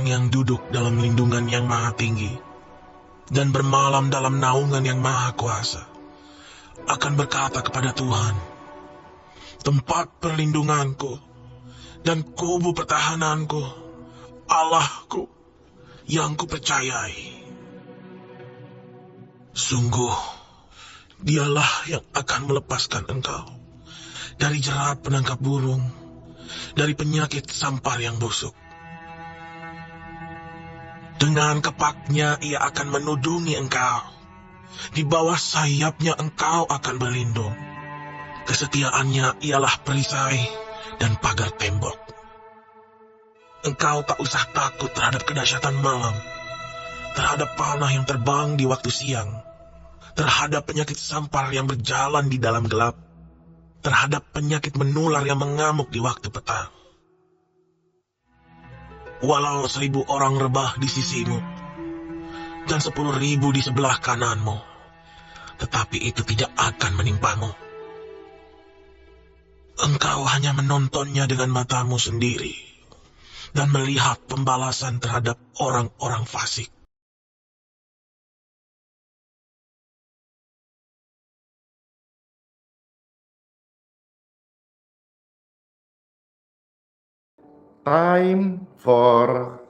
orang yang duduk dalam lindungan yang maha tinggi dan bermalam dalam naungan yang maha kuasa akan berkata kepada Tuhan, tempat perlindunganku dan kubu pertahananku, Allahku yang kupercayai. Sungguh, dialah yang akan melepaskan engkau dari jerat penangkap burung, dari penyakit sampar yang busuk. Dengan kepaknya ia akan menudungi engkau. Di bawah sayapnya engkau akan berlindung. Kesetiaannya ialah perisai dan pagar tembok. Engkau tak usah takut terhadap kedahsyatan malam, terhadap panah yang terbang di waktu siang, terhadap penyakit sampar yang berjalan di dalam gelap, terhadap penyakit menular yang mengamuk di waktu petang. Walau 1000 orang rebah di sisimu dan 10.000 di sebelah kananmu, tetapi itu tidak akan menimpamu. Engkau hanya menontonnya dengan matamu sendiri dan melihat pembalasan terhadap orang-orang fasik. Time for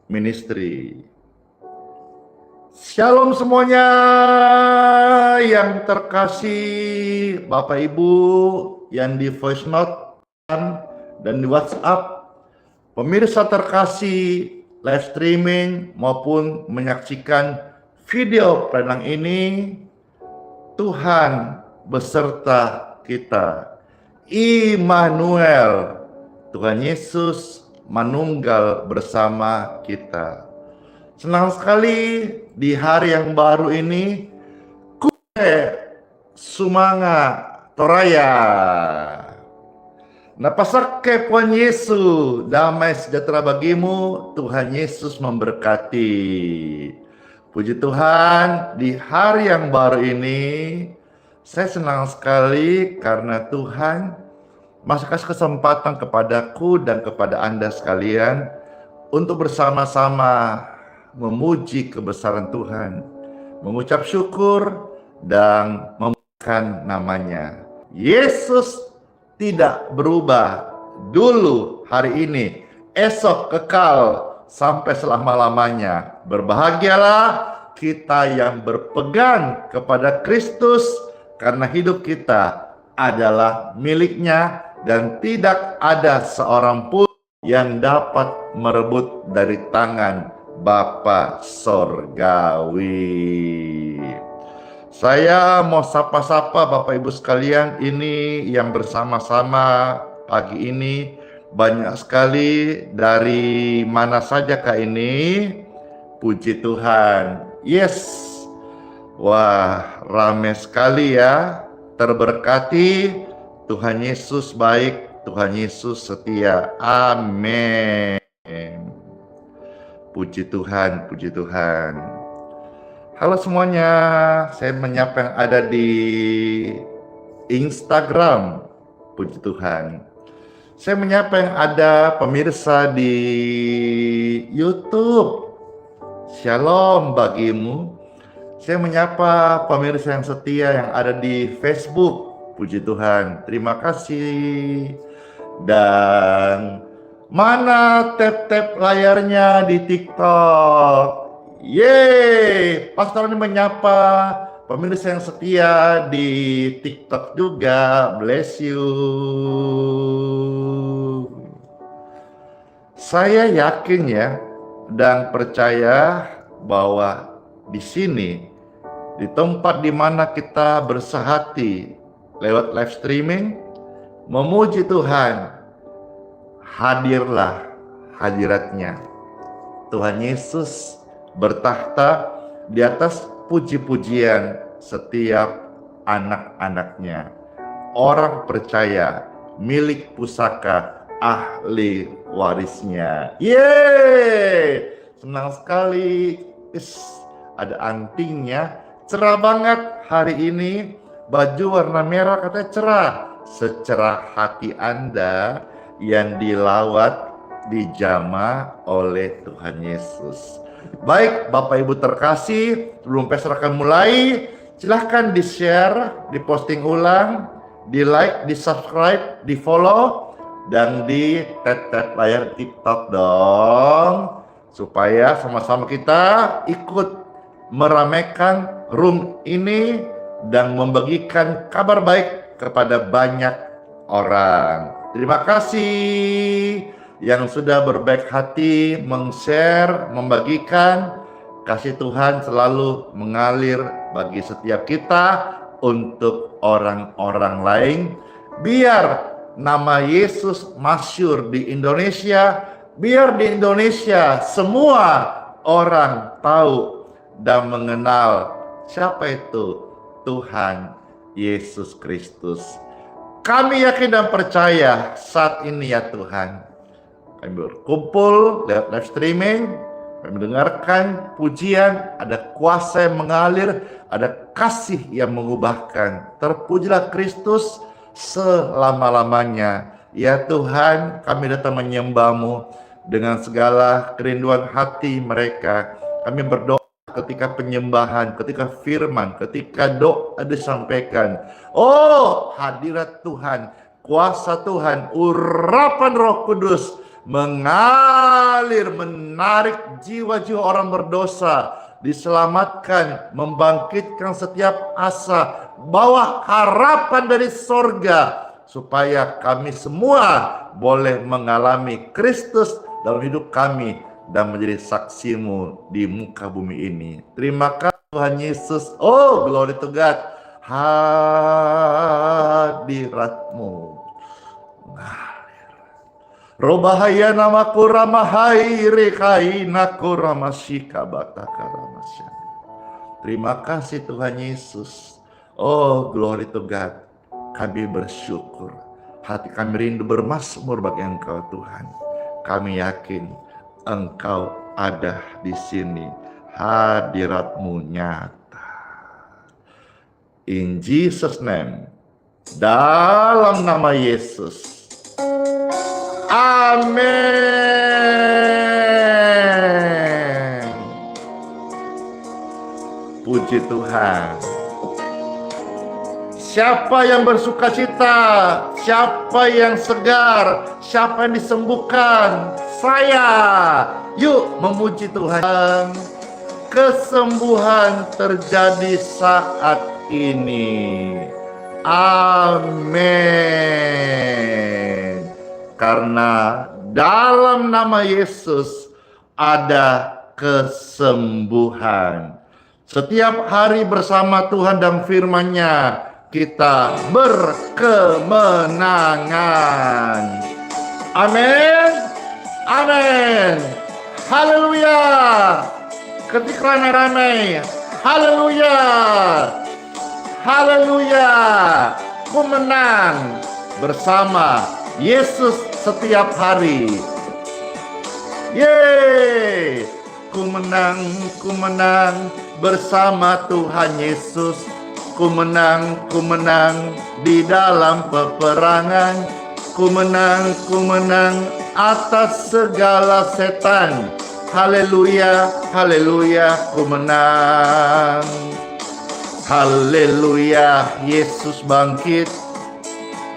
ministry. Shalom semuanya yang terkasih, Bapak Ibu yang di voice note dan di WhatsApp, pemirsa terkasih live streaming maupun menyaksikan video prenang ini. Tuhan beserta kita. Immanuel, Tuhan Yesus manunggal bersama kita. Senang sekali di hari yang baru ini, kue sumanga toraya. Napasake Tuhan Yesus, damai sejahtera bagimu, Tuhan Yesus memberkati. Puji Tuhan, di hari yang baru ini, saya senang sekali karena Tuhan masih kasih kesempatan kepadaku dan kepada Anda sekalian untuk bersama-sama memuji kebesaran Tuhan, mengucap syukur dan memuliakan namanya. Yesus tidak berubah, dulu, hari ini, esok kekal sampai selama-lamanya. Berbahagialah kita yang berpegang kepada Kristus, karena hidup kita adalah miliknya dan tidak ada seorang pun yang dapat merebut dari tangan Bapa Sorgawi. Saya mau sapa-sapa Bapak Ibu sekalian ini yang bersama-sama pagi ini. Banyak sekali, dari mana saja kah ini? Puji Tuhan. Yes. Wah, ramai sekali ya. Terberkati. Tuhan Yesus baik, Tuhan Yesus setia. Amin. Puji Tuhan, puji Tuhan. Halo semuanya, saya menyapa yang ada di Instagram. Puji Tuhan. Saya menyapa yang ada pemirsa di YouTube. Shalom bagimu. Saya menyapa pemirsa yang setia yang ada di Facebook. Puji Tuhan, terima kasih. Dan mana tap-tap layarnya di TikTok? Yeay, Pastor ini menyapa pemirsa yang setia di TikTok juga. Bless you. Saya yakin ya dan percaya bahwa di sini, di tempat di mana kita bersehati lewat live streaming, memuji Tuhan, hadirlah hadiratnya. Tuhan Yesus bertahta di atas puji-pujian setiap anak-anaknya. Orang percaya, milik pusaka, ahli warisnya. Yeay! Senang sekali. Ada antingnya. Cerah banget hari ini. Baju warna merah katanya cerah. Secerah hati Anda yang dilawat dijamah oleh Tuhan Yesus. Baik, Bapak Ibu terkasih, sebelum pesta akan mulai, silahkan di-share, di-posting ulang, di-like, di-subscribe, di-follow, dan di tap layar TikTok dong, supaya sama-sama kita ikut meramaikan room ini dan membagikan kabar baik kepada banyak orang. Terima kasih yang sudah berbaik hati meng-share, membagikan. Kasih Tuhan selalu mengalir bagi setiap kita untuk orang-orang lain. Biar nama Yesus masyhur di Indonesia, biar di Indonesia semua orang tahu dan mengenal siapa itu Tuhan Yesus Kristus. Kami yakin dan percaya saat ini ya Tuhan, kami berkumpul lewat live streaming, kami mendengarkan pujian, ada kuasa yang mengalir, ada kasih yang mengubahkan. Terpujilah Kristus selama-lamanya. Ya Tuhan, kami datang menyembah-Mu dengan segala kerinduan hati mereka. Kami berdoa ketika penyembahan, ketika firman, ketika doa disampaikan. Oh, hadirat Tuhan, kuasa Tuhan, urapan Roh Kudus mengalir, menarik jiwa-jiwa orang berdosa, diselamatkan, membangkitkan setiap asa, bawa harapan dari sorga, supaya kami semua boleh mengalami Kristus dalam hidup kami dan menjadi saksi-Mu di muka bumi ini. Terima kasih Tuhan Yesus. Oh, glory to God. Hadirat-Mu. Robahaya namaku ramahai rekainaku ramasika bataka ramasya. Terima kasih Tuhan Yesus. Oh, glory to God. Kami bersyukur. Hati kami rindu bermazmur bagi Engkau Tuhan. Kami yakin Engkau ada di sini. Hadirat-Mu nyata. In Jesus' name. Dalam nama Yesus. Amin. Puji Tuhan. Siapa yang bersuka cita? Siapa yang segar? Siapa yang disembuhkan? Saya. Yuk memuji Tuhan. Kesembuhan terjadi saat ini. Amin. Karena dalam nama Yesus ada kesembuhan. Setiap hari bersama Tuhan dan firman-Nya kita berkemenangan. Amin. Amin. Haleluya. Ketika ramai-ramai. Haleluya. Haleluya. Ku menang bersama Yesus setiap hari. Yeay. Ku menang bersama Tuhan Yesus. Ku menang di dalam peperangan. Ku menang atas segala setan. Haleluya, haleluya, ku menang. Haleluya, Yesus bangkit.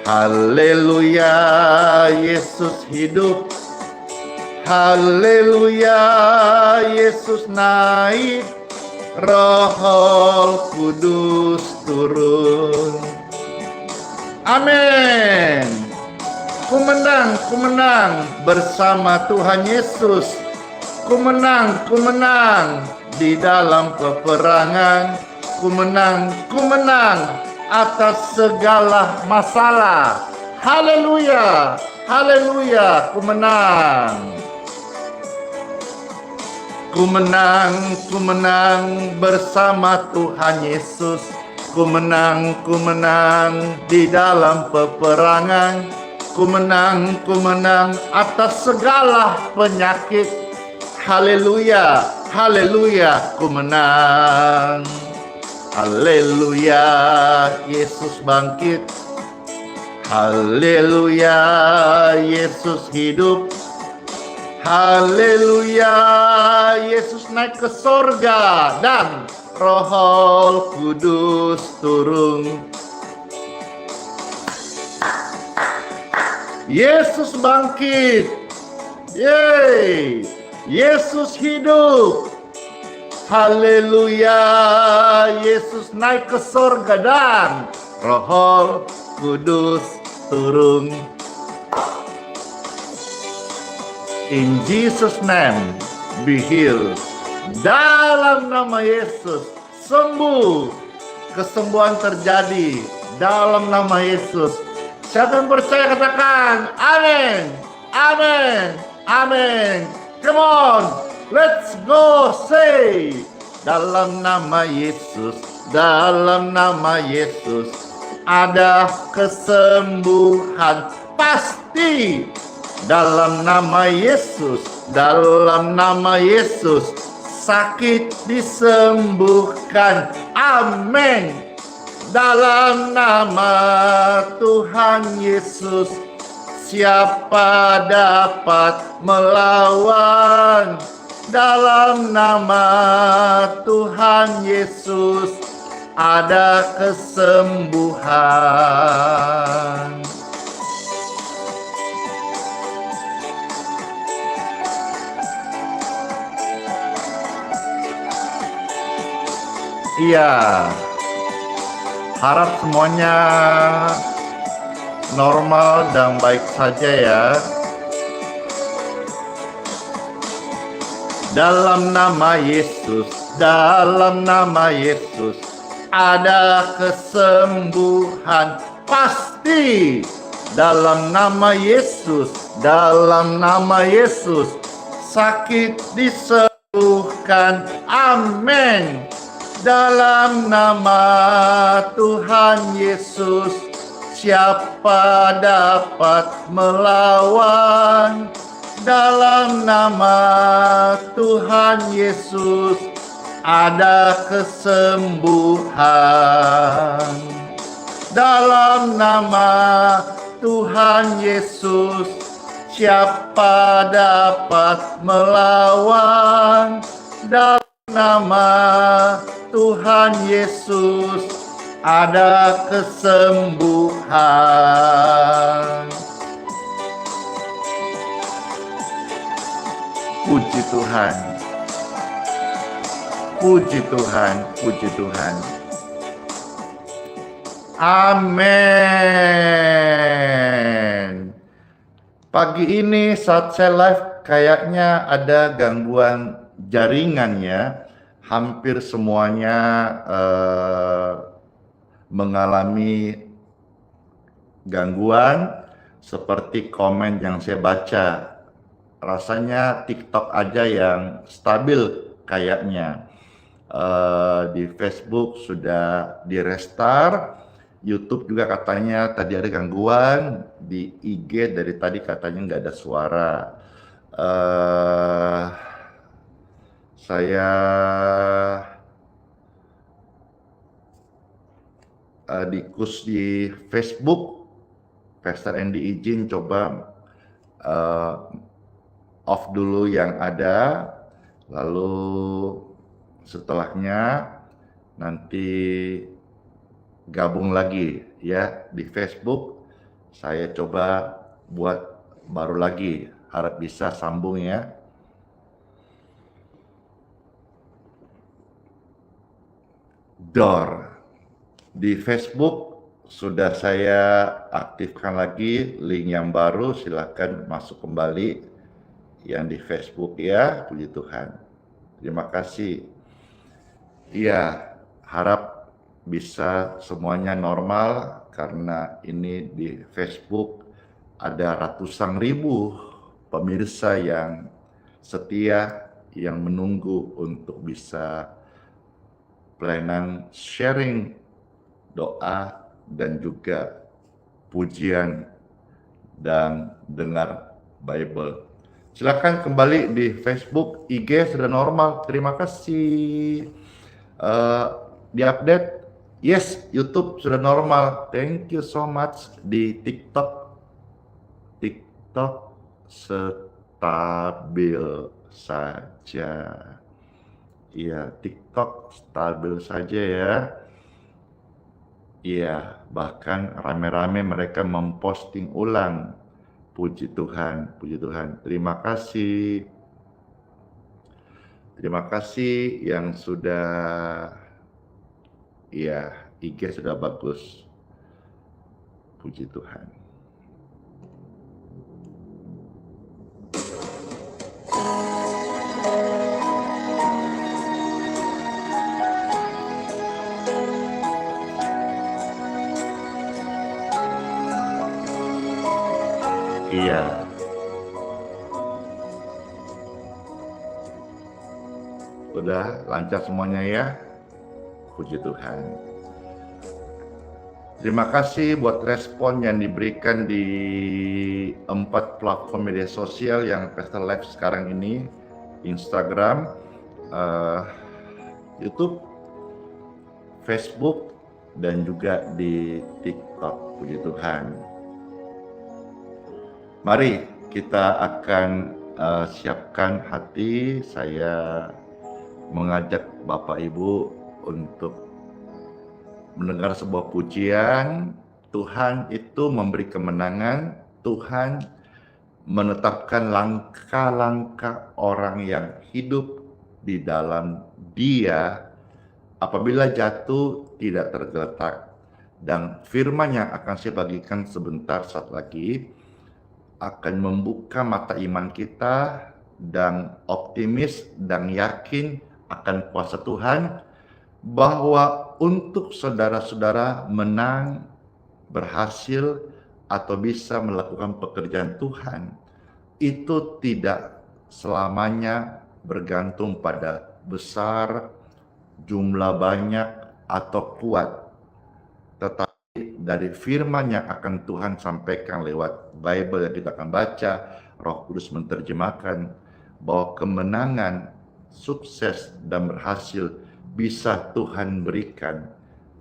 Haleluya, Yesus hidup. Haleluya, Yesus naik. Roh Kudus turun. Amin. Ku menang bersama Tuhan Yesus. Ku menang di dalam peperangan. Ku menang atas segala masalah. Haleluya, haleluya, ku menang. Ku menang bersama Tuhan Yesus. Ku menang di dalam peperangan. Ku menang atas segala penyakit. Haleluya, haleluya, ku menang. Haleluya, Yesus bangkit. Haleluya, Yesus hidup. Haleluya, Yesus naik ke sorga dan Roh Kudus turun. Yesus bangkit. Yeay, Yesus hidup. Haleluya, Yesus naik ke sorga dan Roh Kudus turun. In Jesus' name, be healed. Dalam nama Yesus, sembuh. Kesembuhan terjadi dalam nama Yesus. Siapa yang percaya katakan, amin, amin, amin. Come on, let's go say, dalam nama Yesus, dalam nama Yesus, ada kesembuhan pasti. Dalam nama Yesus, dalam nama Yesus, sakit disembuhkan. Amin. Dalam nama Tuhan Yesus, siapa dapat melawan? Dalam nama Tuhan Yesus, ada kesembuhan. Iya, harap semuanya normal dan baik saja ya. Dalam nama Yesus, dalam nama Yesus, ada kesembuhan pasti. Dalam nama Yesus, dalam nama Yesus, sakit disembuhkan. Amin. Dalam nama Tuhan Yesus, siapa dapat melawan? Dalam nama Tuhan Yesus, ada kesembuhan. Dalam nama Tuhan Yesus, siapa dapat melawan? Dalam nama Tuhan Yesus, ada kesembuhan. Puji Tuhan, puji Tuhan, puji Tuhan. Amin. Pagi ini saat saya live kayaknya ada gangguan jaringan ya. Hampir semuanya mengalami gangguan seperti komen yang saya baca. Rasanya TikTok aja yang stabil kayaknya. Di Facebook sudah di restart, YouTube juga katanya tadi ada gangguan, di IG dari tadi katanya nggak ada suara. Saya di Facebook, Pastor Andy izin coba off dulu yang ada, lalu setelahnya nanti gabung lagi ya di Facebook. Saya coba buat baru lagi, harap bisa sambung ya. Door di Facebook sudah saya aktifkan lagi, link yang baru silakan masuk kembali yang di Facebook ya. Puji Tuhan, terima kasih. Iya, harap bisa semuanya normal karena ini di Facebook ada ratusan ribu pemirsa yang setia yang menunggu untuk bisa pelayanan sharing doa dan juga pujian dan dengar Bible. Silakan kembali di Facebook, IG sudah normal. Terima kasih. Diupdate, yes, YouTube sudah normal. Thank you so much. Di TikTok setengah stabil saja. Iya, TikTok stabil saja ya. Iya, bahkan rame-rame mereka memposting ulang. Puji Tuhan, puji Tuhan. Terima kasih. Terima kasih yang sudah, iya, IG sudah bagus. Puji Tuhan. Iya. Udah lancar semuanya ya. Puji Tuhan. Terima kasih buat respon yang diberikan di 4 platform media sosial yang Pastor Live sekarang ini. Instagram, YouTube, Facebook, dan juga di TikTok. Puji Tuhan. Mari kita akan siapkan hati. Saya mengajak Bapak Ibu untuk mendengar sebuah pujian. Tuhan itu memberi kemenangan. Tuhan menetapkan langkah-langkah orang yang hidup di dalam Dia apabila jatuh tidak tergeletak. Dan firman yang akan saya bagikan sebentar saat lagi akan membuka mata iman kita dan optimis dan yakin akan kuasa Tuhan bahwa untuk saudara-saudara menang, berhasil, atau bisa melakukan pekerjaan Tuhan itu tidak selamanya bergantung pada besar, jumlah banyak, atau kuat, tetapi dari firman yang akan Tuhan sampaikan lewat Bible yang kita akan baca, Roh Kudus menerjemahkan bahwa kemenangan, sukses, dan berhasil bisa Tuhan berikan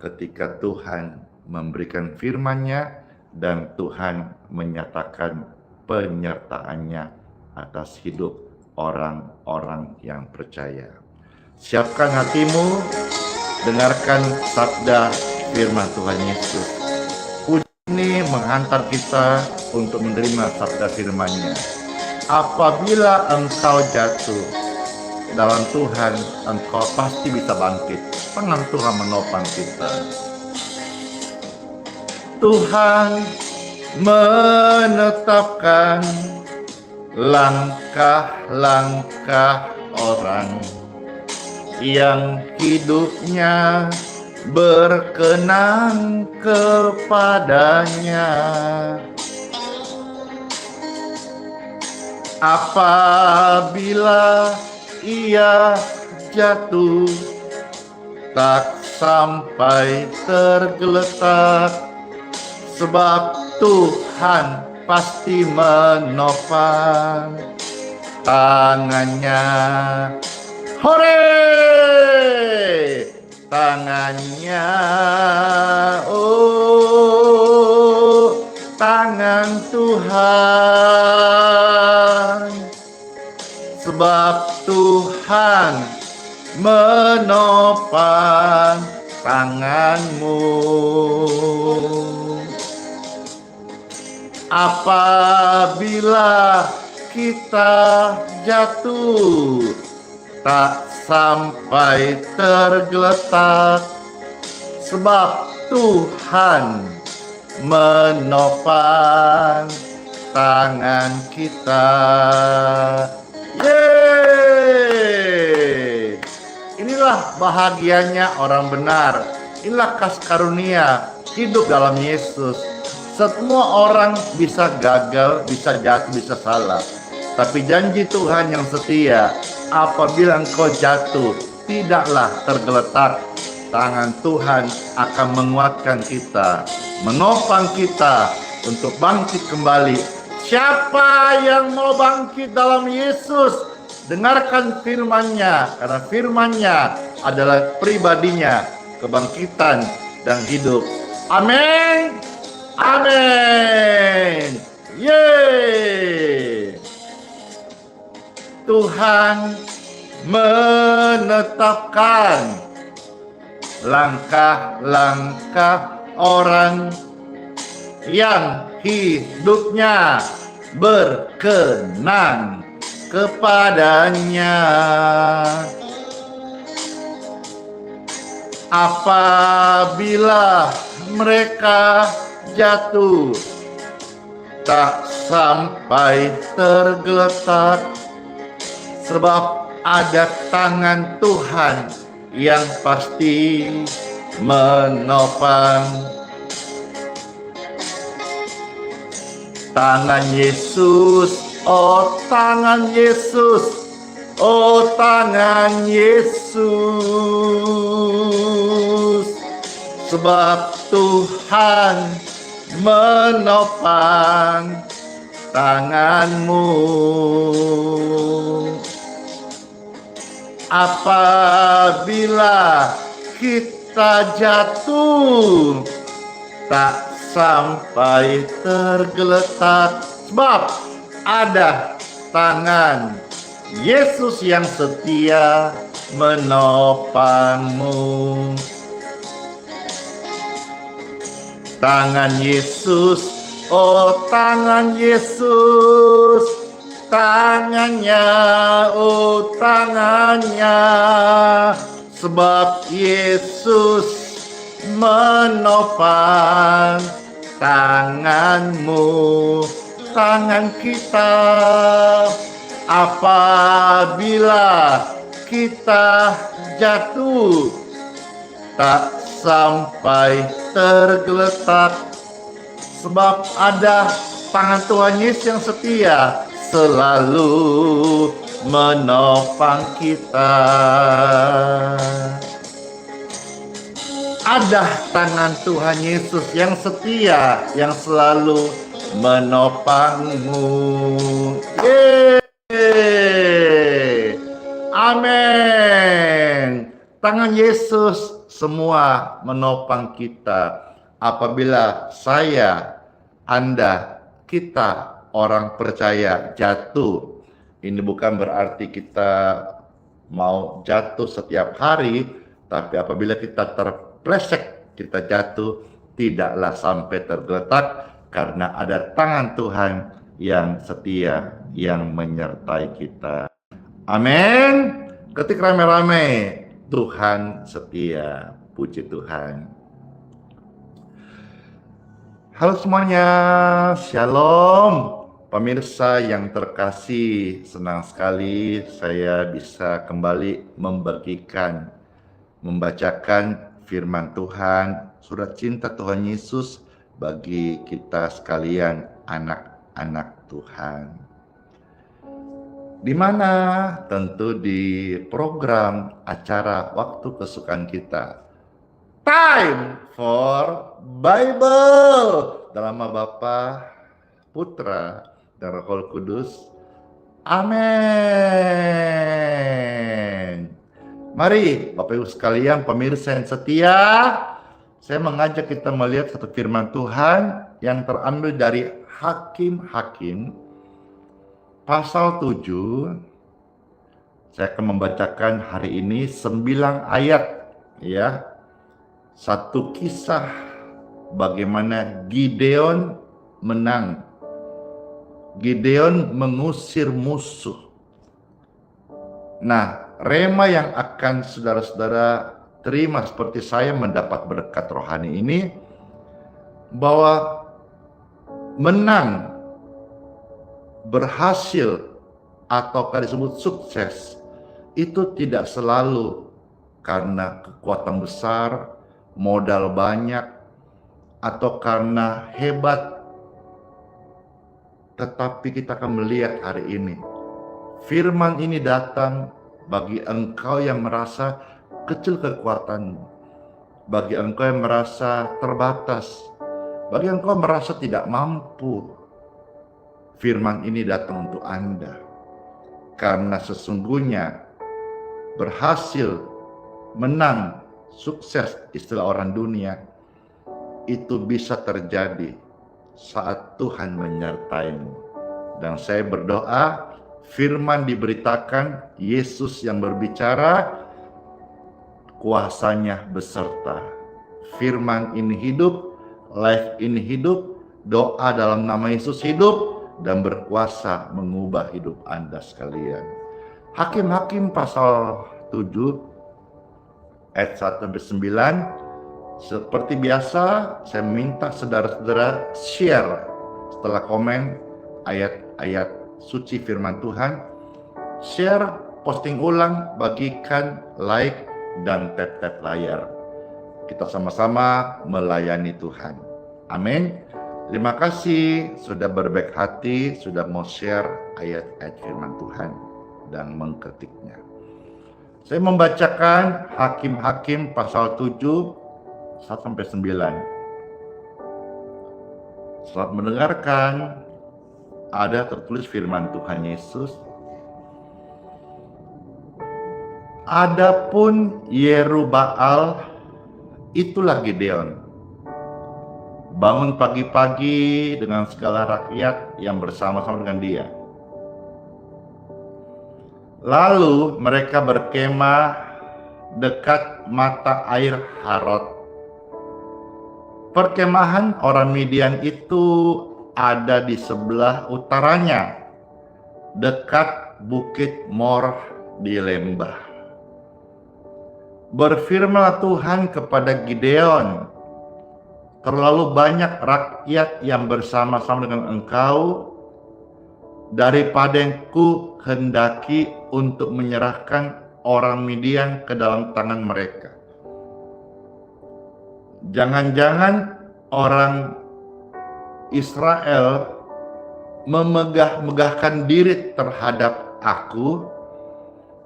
ketika Tuhan memberikan firman-Nya dan Tuhan menyatakan penyertaan-Nya atas hidup orang-orang yang percaya. Siapkan hatimu, dengarkan sabda firman Tuhan Yesus. Puji ini menghantar kita untuk menerima sabda firman-Nya. Apabila engkau jatuh dalam Tuhan, engkau pasti bisa bangkit. Tangan Tuhan menopang kita. Tuhan menetapkan langkah-langkah orang yang hidupnya berkenan kepadanya. Apabila ia jatuh, tak sampai tergeletak, sebab Tuhan pasti menopang tangannya. Hore! Tangannya, oh tangan Tuhan, sebab Tuhan menopang tanganmu. Apabila kita jatuh, tak sampai tergeletak, sebab Tuhan menopang tangan kita. Yeay! Inilah bahagianya orang benar. Inilah kasih karunia hidup dalam Yesus. Semua orang bisa gagal, bisa jatuh, bisa salah. Tapi janji Tuhan yang setia, apabila engkau jatuh, tidaklah tergeletak. Tangan Tuhan akan menguatkan kita, menopang kita untuk bangkit kembali. Siapa yang mau bangkit dalam Yesus, dengarkan firman-Nya, karena firman-Nya adalah pribadinya, kebangkitan dan hidup. Amin. Amin. Yeay. Tuhan menetapkan langkah-langkah orang yang hidupnya berkenan kepadanya. Apabila mereka jatuh, tak sampai tergeletak, sebab ada tangan Tuhan yang pasti menopang. Tangan Yesus, oh tangan Yesus, oh tangan Yesus, sebab Tuhan menopang tanganmu. Apabila kita jatuh, tak sampai tergeletak, sebab ada tangan Yesus yang setia menopangmu. Tangan Yesus, oh tangan Yesus, tangannya, oh tangannya, sebab Yesus menopang tanganmu, tangan kita. Apabila kita jatuh, tak sampai tergeletak, sebab ada tangan Tuhan Yesus yang setia selalu menopang kita. Ada tangan Tuhan Yesus yang setia, yang selalu menopangmu. Yeay. Amin. Tangan Yesus semua menopang kita. Apabila saya, Anda, kita orang percaya jatuh, ini bukan berarti kita mau jatuh setiap hari, tapi apabila kita terpleset, kita jatuh, tidaklah sampai tergeletak, karena ada tangan Tuhan yang setia, yang menyertai kita. Amin. Ketik rame-rame, Tuhan setia. Puji Tuhan. Halo semuanya, Shalom. Pemirsa yang terkasih, senang sekali saya bisa kembali membacakan firman Tuhan, surat cinta Tuhan Yesus bagi kita sekalian, anak-anak Tuhan. Di mana tentu di program acara waktu kesukaan kita, Time for Bible, dalam nama Bapa, Putra, dan Roh Kudus. Amin. Mari Bapak Ibu sekalian, pemirsa yang setia, saya mengajak kita melihat satu firman Tuhan yang terambil dari Hakim-Hakim pasal 7. Saya akan membacakan hari ini 9 ayat, ya. Satu kisah bagaimana Gideon menang. Gideon mengusir musuh. Nah, rema yang akan saudara-saudara terima seperti saya mendapat berkat rohani ini, bahwa menang, berhasil, atau disebut sukses, itu tidak selalu karena kekuatan besar, modal banyak, atau karena hebat. Tetapi kita akan melihat hari ini, firman ini datang bagi engkau yang merasa kecil kekuatanmu, bagi engkau yang merasa terbatas, bagi engkau merasa tidak mampu. Firman ini datang untuk Anda, karena sesungguhnya berhasil, menang, sukses, istilah orang dunia, itu bisa terjadi saat Tuhan menyertaimu. Dan saya berdoa firman diberitakan, Yesus yang berbicara, kuasanya beserta. Firman ini hidup, life ini hidup, doa dalam nama Yesus hidup dan berkuasa mengubah hidup Anda sekalian. Hakim-Hakim pasal 7 ayat 1-9. Seperti biasa, saya minta saudara-saudara share setelah komen ayat-ayat suci firman Tuhan. Share, posting ulang, bagikan, like, dan tap-tap layar. Kita sama-sama melayani Tuhan. Amin. Terima kasih sudah berbaik hati, sudah mau share ayat-ayat firman Tuhan dan mengkritiknya. Saya membacakan Hakim-Hakim pasal 7 1-9. Selamat mendengarkan. Ada tertulis firman Tuhan Yesus. Adapun Yerubbaal, itulah Gideon, bangun pagi-pagi dengan segala rakyat yang bersama-sama dengan dia. Lalu mereka berkemah dekat mata air Harod. Perkemahan orang Midian itu ada di sebelah utaranya, dekat Bukit Mor di lembah. Berfirmanlah Tuhan kepada Gideon, terlalu banyak rakyat yang bersama-sama dengan engkau daripada yang ku hendaki untuk menyerahkan orang Midian ke dalam tangan mereka. Jangan-jangan orang Israel memegah-megahkan diri terhadap aku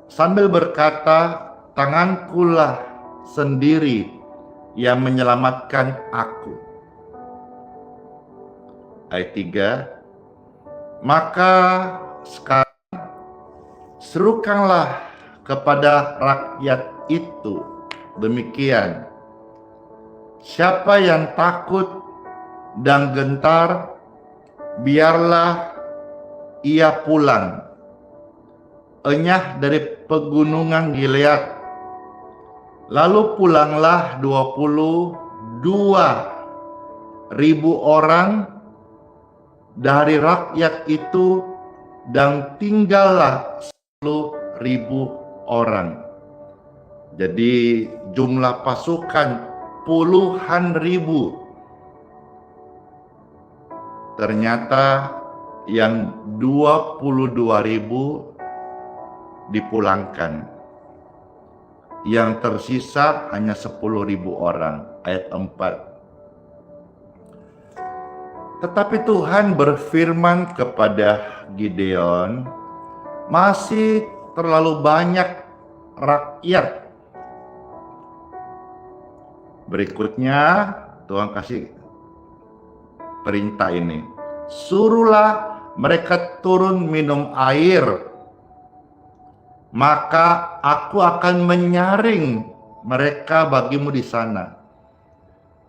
sambil berkata, tangankulah sendiri yang menyelamatkan aku. Ayat 3. Maka sekarang serukanlah kepada rakyat itu demikian, siapa yang takut dan gentar, biarlah ia pulang, enyah dari pegunungan Gilead. Lalu pulanglah 22.000 orang dari rakyat itu dan tinggallah 10.000 orang. Jadi jumlah pasukan puluhan ribu. Ternyata yang 22.000 dipulangkan. Yang tersisa hanya 10.000 orang. Ayat 4. Tetapi Tuhan berfirman kepada Gideon, masih terlalu banyak rakyat. Berikutnya Tuhan kasih perintah ini, suruhlah mereka turun minum air, maka aku akan menyaring mereka bagimu di sana.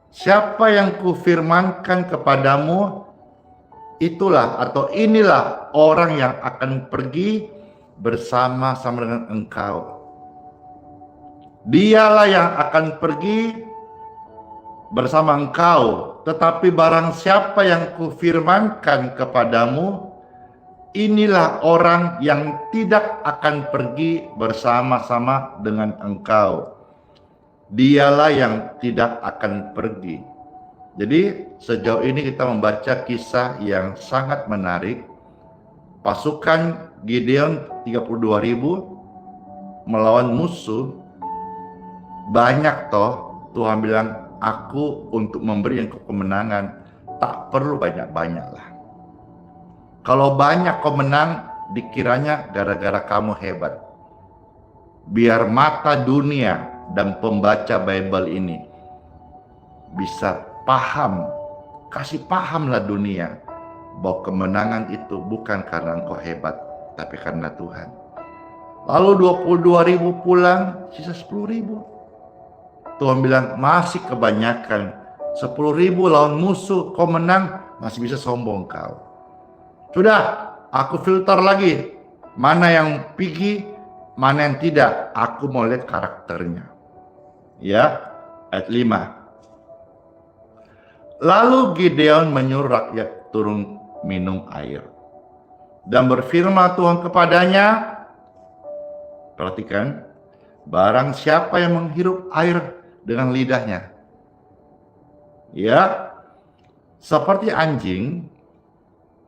Siapa yang kufirmankan kepadamu, itulah atau inilah orang yang akan pergi bersama-sama dengan engkau. Dialah yang akan pergi bersama engkau. Tetapi barang siapa yang kufirmankan kepadamu, inilah orang yang tidak akan pergi bersama-sama dengan engkau. Dialah yang tidak akan pergi. Jadi sejauh ini kita membaca kisah yang sangat menarik. Pasukan Gideon 32.000 melawan musuh. Banyak toh, Tuhan bilang, aku untuk memberi engkau kemenangan, tak perlu banyak-banyak lah. Kalau banyak kau menang, dikiranya gara-gara kamu hebat. Biar mata dunia dan pembaca Bible ini bisa paham, kasih pahamlah dunia bahwa kemenangan itu bukan karena engkau hebat, tapi karena Tuhan. Lalu 22.000 pulang, sisa 10.000. Tuhan bilang, masih kebanyakan. 10.000 lawan musuh, kau menang, masih bisa sombong kau. Sudah, aku filter lagi. mana yang pergi, mana yang tidak. Aku mau lihat karakternya. Ya, ayat 5. Lalu Gideon menyuruh rakyat turun minum air. Dan berfirman Tuhan kepadanya, perhatikan, barang siapa yang menghirup air dengan lidahnya, ya, seperti anjing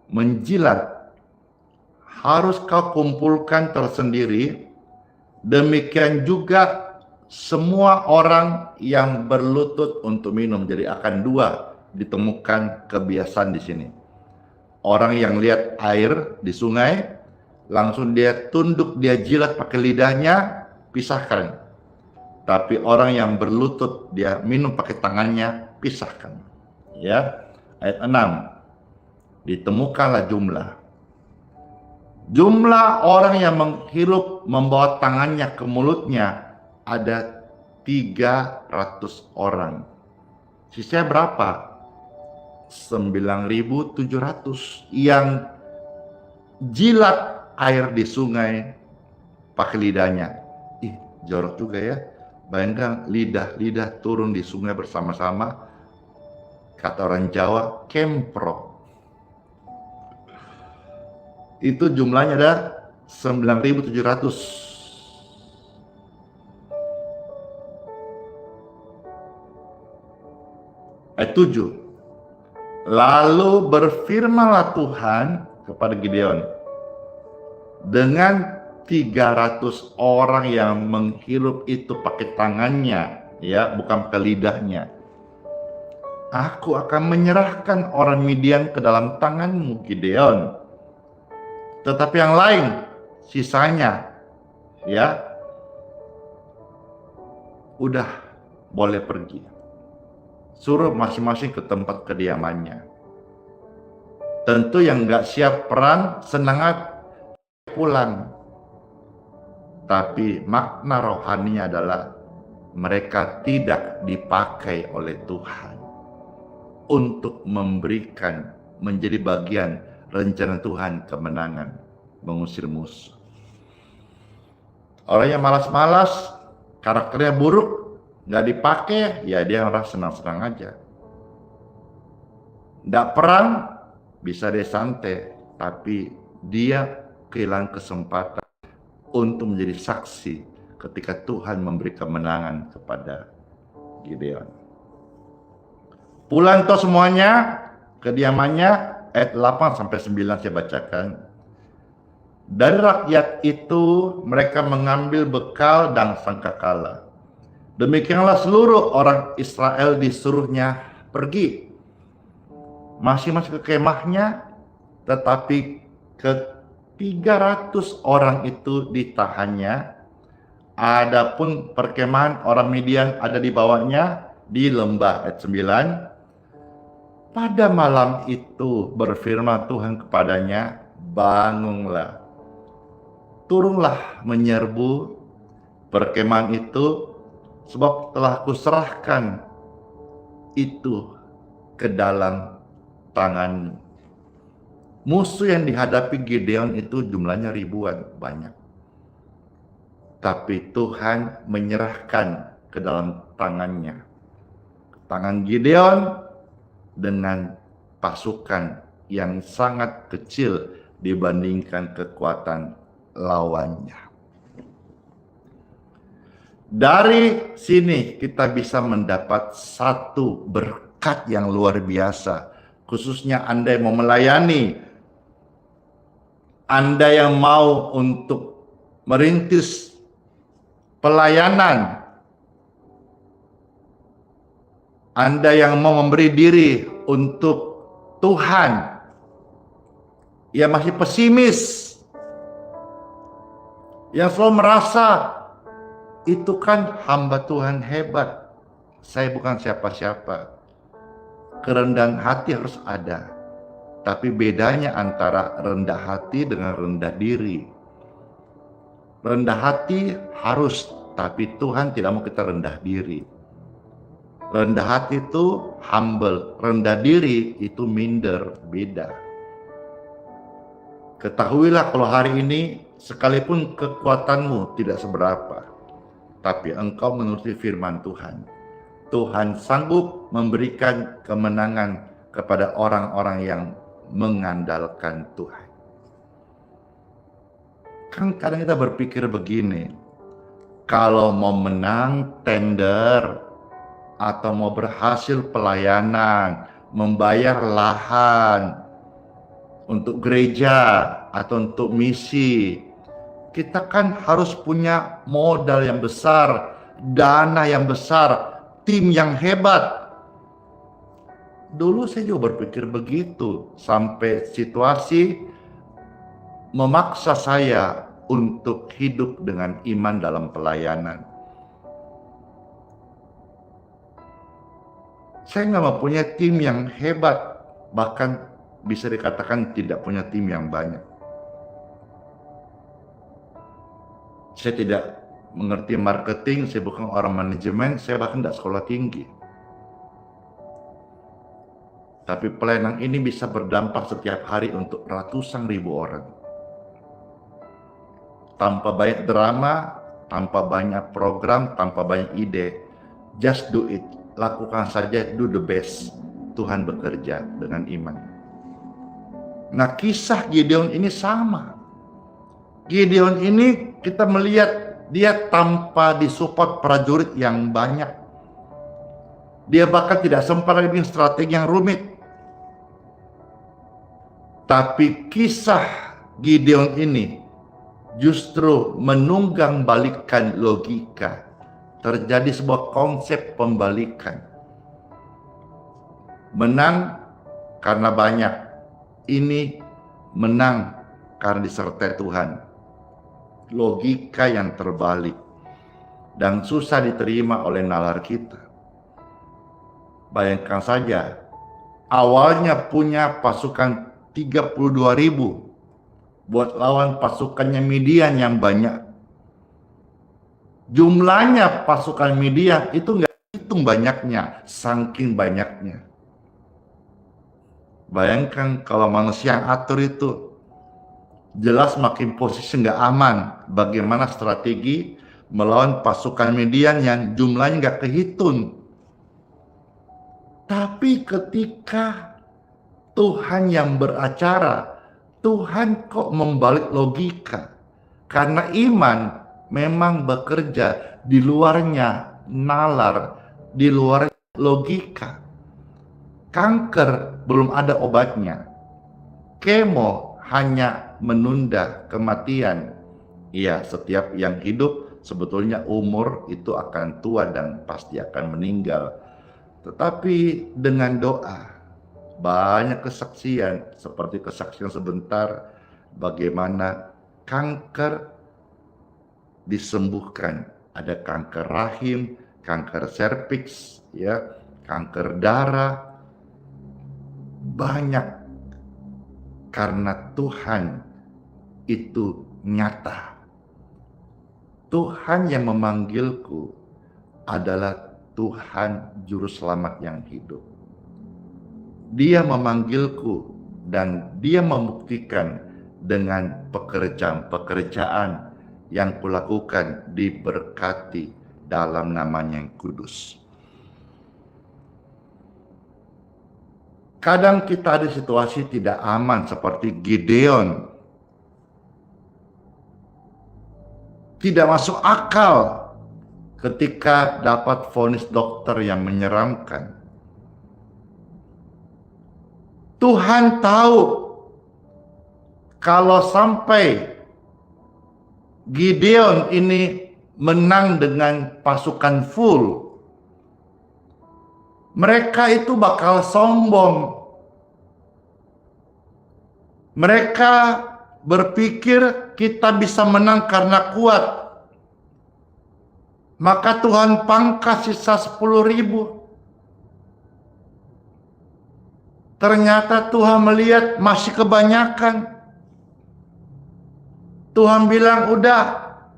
menjilat, harus kau kumpulkan tersendiri. Demikian juga semua orang yang berlutut untuk minum. Jadi akan dua ditemukan kebiasaan di sini. Orang yang lihat air di sungai, langsung dia tunduk, dia jilat pakai lidahnya, pisahkan. Tapi orang yang berlutut, dia minum pakai tangannya, pisahkan. Ya, ayat 6. Ditemukanlah jumlah orang yang menghirup membawa tangannya ke mulutnya ada 300 orang. Sisanya berapa? 9.700 yang jilat air di sungai pakai lidahnya. Ih, jorok juga ya. Bayangkan lidah turun di sungai bersama-sama. Kata orang Jawa, kempro. Itu jumlahnya ada 9.700. Ayat 7. Lalu berfirmanlah Tuhan kepada Gideon, dengan 300 orang yang menghirup itu pakai tangannya, ya, bukan pakai lidahnya, aku akan menyerahkan orang Midian ke dalam tanganmu, Gideon. Tetapi yang lain, sisanya, ya, udah boleh pergi. Suruh masing-masing ke tempat kediamannya. Tentu yang nggak siap perang senang pulang. Tapi makna rohaninya adalah mereka tidak dipakai oleh Tuhan untuk memberikan, menjadi bagian rencana Tuhan kemenangan mengusir musuh. Orang yang malas-malas, karakternya buruk, nggak dipakai, ya dia orang senang-senang aja. Nggak perang, bisa dia santai, tapi dia kehilangan kesempatan untuk menjadi saksi ketika Tuhan memberi kemenangan kepada Gideon. Pulang toh semuanya kediamannya, ayat 8-9 saya bacakan. Dari rakyat itu mereka mengambil bekal dan sangkakala. Demikianlah seluruh orang Israel disuruhnya pergi masing-masing ke kemahnya, tetapi ke 300 orang itu ditahannya. Adapun perkemahan orang Midian ada di bawahnya di lembah. Ayat 9. Pada malam itu berfirman Tuhan kepadanya, bangunlah, turunlah menyerbu perkemahan itu, sebab telah kuserahkan itu ke dalam tanganmu. Musuh yang dihadapi Gideon itu jumlahnya ribuan, banyak. Tapi Tuhan menyerahkan ke dalam tangannya, tangan Gideon, dengan pasukan yang sangat kecil dibandingkan kekuatan lawannya. Dari sini kita bisa mendapat satu berkat yang luar biasa, khususnya Anda yang mau melayani, Anda yang mau untuk merintis pelayanan, Anda yang mau memberi diri untuk Tuhan, yang masih pesimis, yang selalu merasa itu kan hamba Tuhan hebat, saya bukan siapa-siapa. Kerendahan hati harus ada, tapi bedanya antara rendah hati dengan rendah diri. Rendah hati harus, tapi Tuhan tidak mau kita rendah diri. Rendah hati itu humble, rendah diri itu minder, beda. Ketahuilah kalau hari ini sekalipun kekuatanmu tidak seberapa, tapi engkau menuruti firman Tuhan, Tuhan sanggup memberikan kemenangan kepada orang-orang yang mengandalkan Tuhan. Kan kadang kita berpikir begini, kalau mau menang tender atau mau berhasil pelayanan, membayar lahan untuk gereja atau untuk misi, kita kan harus punya modal yang besar, dana yang besar, tim yang hebat. Dulu saya juga berpikir begitu, sampai situasi memaksa saya untuk hidup dengan iman dalam pelayanan. Saya nggak mempunyai tim yang hebat, bahkan bisa dikatakan tidak punya tim yang banyak. Saya tidak mengerti marketing, saya bukan orang manajemen, saya bahkan tidak sekolah tinggi. Tapi pelayanan ini bisa berdampak setiap hari untuk ratusan ribu orang. Tanpa banyak drama, tanpa banyak program, tanpa banyak ide. Just do it. Lakukan saja, do the best. Tuhan bekerja dengan iman. Nah, kisah Gideon ini sama. Gideon ini kita melihat dia tanpa disupport prajurit yang banyak. Dia bahkan tidak sempat lagi bikin strategi yang rumit. Tapi kisah Gideon ini justru menunggang balikan logika. Terjadi sebuah konsep pembalikan. Menang karena banyak. Ini menang karena disertai Tuhan. Logika yang terbalik. Dan susah diterima oleh nalar kita. Bayangkan saja. Awalnya punya pasukan 32.000. Buat lawan pasukannya Midian yang banyak. Jumlahnya pasukan Midian itu nggak hitung banyaknya, saking banyaknya. Bayangkan kalau manusia yang atur itu, jelas makin posisi nggak aman. Bagaimana strategi melawan pasukan Midian yang jumlahnya nggak kehitung. Tapi ketika Tuhan yang beracara, Tuhan kok membalik logika. Karena iman memang bekerja di luarnya nalar, di luar logika. Kanker belum ada obatnya. Kemo hanya menunda kematian. Iya, setiap yang hidup sebetulnya umur itu akan tua dan pasti akan meninggal. Tetapi dengan doa, banyak kesaksian, seperti kesaksian sebentar bagaimana kanker disembuhkan. Ada kanker rahim, kanker serviks, ya, kanker darah. Banyak karena Tuhan itu nyata. Tuhan yang memanggilku adalah Tuhan juru selamat yang hidup. Dia memanggilku dan dia membuktikan dengan pekerjaan-pekerjaan yang kulakukan diberkati dalam namanya yang kudus. Kadang kita ada situasi tidak aman seperti Gideon. Tidak masuk akal ketika dapat vonis dokter yang menyeramkan. Tuhan tahu kalau sampai Gideon ini menang dengan pasukan full, mereka itu bakal sombong. Mereka berpikir kita bisa menang karena kuat. Maka Tuhan pangkas sisa 10.000. Ternyata Tuhan melihat masih kebanyakan. Tuhan bilang, udah,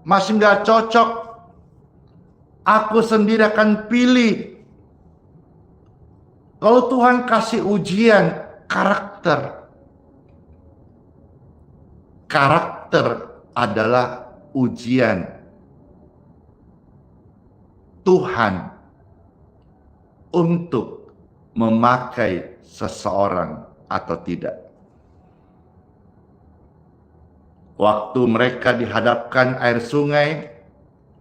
masih nggak cocok. Aku sendiri akan pilih. Kalau Tuhan kasih ujian karakter adalah ujian Tuhan untuk memakai seseorang atau tidak. Waktu mereka dihadapkan air sungai,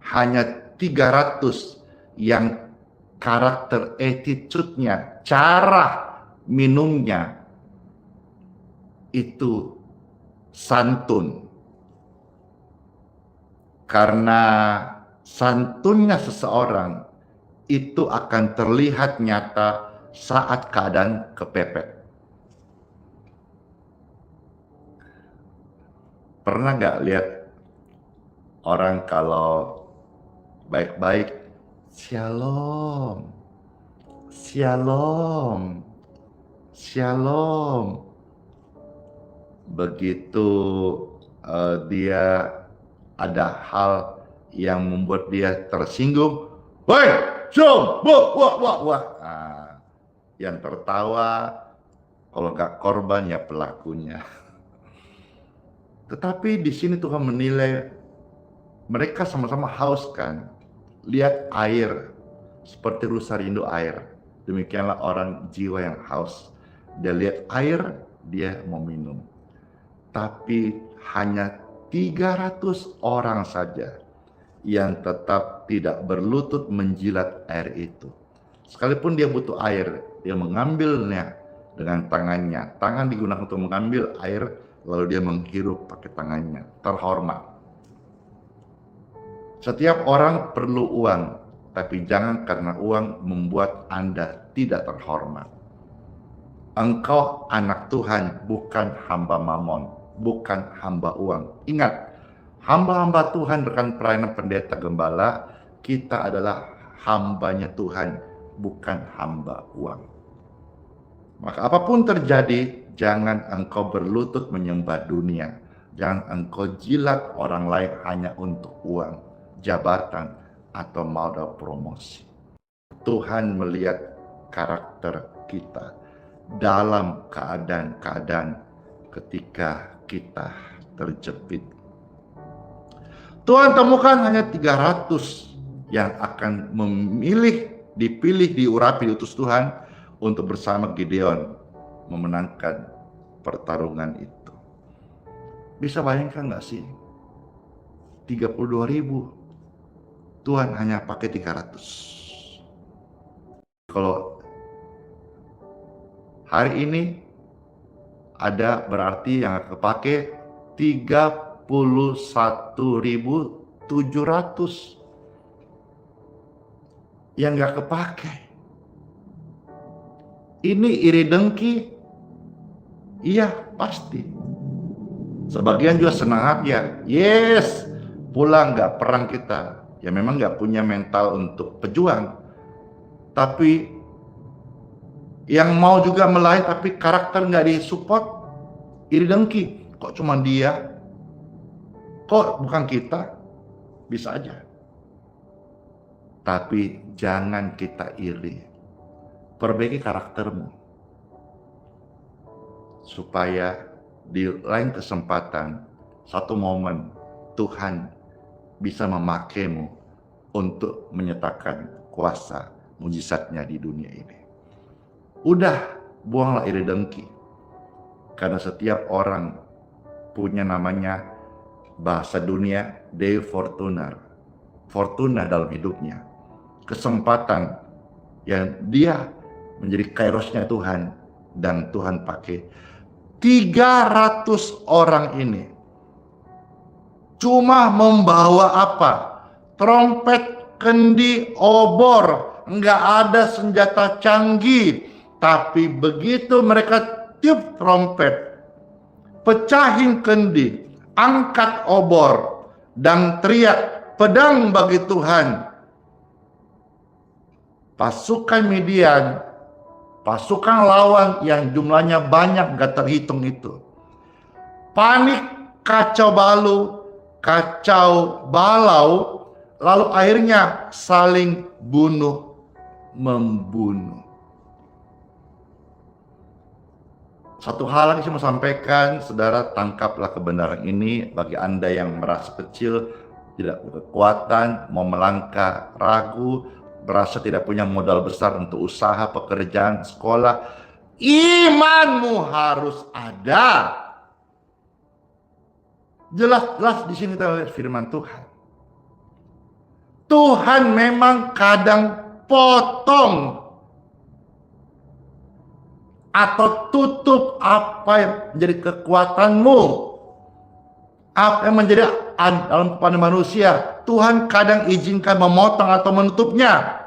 hanya 300 yang karakter attitude-nya, cara minumnya itu santun. Karena santunnya seseorang itu akan terlihat nyata saat keadaan kepepet. Pernah nggak lihat orang kalau baik-baik, shalom, shalom, shalom. Begitu dia ada hal yang membuat dia tersinggung, woi, shalom, wah, wah, wah. Nah, yang tertawa kalau nggak korban ya pelakunya. Tetapi di sini Tuhan menilai mereka sama-sama haus kan. Lihat air, seperti rusa rindu air. Demikianlah orang jiwa yang haus. Dia lihat air, dia mau minum. Tapi hanya 300 orang saja yang tetap tidak berlutut menjilat air itu. Sekalipun dia butuh air, dia mengambilnya dengan tangannya. Tangan digunakan untuk mengambil air, lalu dia menghirup pakai tangannya. Terhormat. Setiap orang perlu uang, tapi jangan karena uang membuat Anda tidak terhormat. Engkau anak Tuhan, bukan hamba mamon, bukan hamba uang. Ingat, hamba-hamba Tuhan, rekan pelayanan pendeta gembala, kita adalah hambanya Tuhan, bukan hamba uang. Maka apapun terjadi, jangan engkau berlutut menyembah dunia. Jangan engkau jilat orang lain hanya untuk uang, jabatan, atau modal promosi. Tuhan melihat karakter kita dalam keadaan-keadaan ketika kita terjepit. Tuhan temukan hanya 300 yang akan dipilih, diurapi, diutus Tuhan untuk bersama Gideon memenangkan pertarungan itu. Bisa bayangkan nggak sih? 32.000, Tuhan hanya pakai 300. Kalau hari ini ada berarti yang kepake 31.700 yang nggak kepake. Ini iri dengki? Iya, pasti. Sebagian juga senang hati ya. Yes, pulang nggak perang kita. Ya memang nggak punya mental untuk pejuang. Tapi yang mau juga melayani tapi karakter nggak disupport, iri dengki. Kok cuma dia? Kok bukan kita? Bisa aja. Tapi jangan kita iri. Perbaiki karaktermu. Supaya di lain kesempatan, satu momen Tuhan bisa memakaimu untuk menyatakan kuasa mujizatnya di dunia ini. Udah, buanglah iri dengki. Karena setiap orang punya namanya bahasa dunia Dei Fortuna. Fortuna dalam hidupnya. Kesempatan yang dia menjadi kairosnya Tuhan, dan Tuhan pakai 300 orang ini cuma membawa apa? Trompet, kendi, obor, nggak ada senjata canggih, tapi begitu mereka tiup trompet, pecahin kendi, angkat obor, dan teriak pedang bagi Tuhan, pasukan Midian, pasukan lawan yang jumlahnya banyak gak terhitung itu, panik, kacau balau, lalu akhirnya saling membunuh. Satu hal lagi saya mau sampaikan, saudara, tangkaplah kebenaran ini bagi Anda yang merasa kecil, tidak berkekuatan, mau melangkah, ragu, merasa tidak punya modal besar untuk usaha, pekerjaan, sekolah. Imanmu harus ada. Jelas-jelas di sini kita lihat firman Tuhan. Tuhan memang kadang potong atau tutup apa yang menjadi kekuatanmu, apa yang menjadi dalam pada manusia. Tuhan kadang izinkan memotong atau menutupnya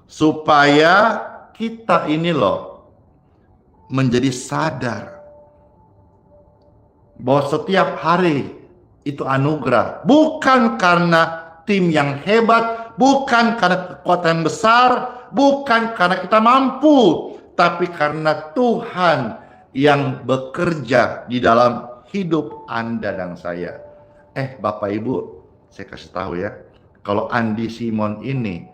supaya kita ini loh menjadi sadar bahwa setiap hari itu anugerah, bukan karena tim yang hebat, bukan karena kekuatan besar, bukan karena kita mampu, tapi karena Tuhan yang bekerja di dalam hidup Anda dan saya. Bapak Ibu, saya kasih tahu ya, kalau Andi Simon ini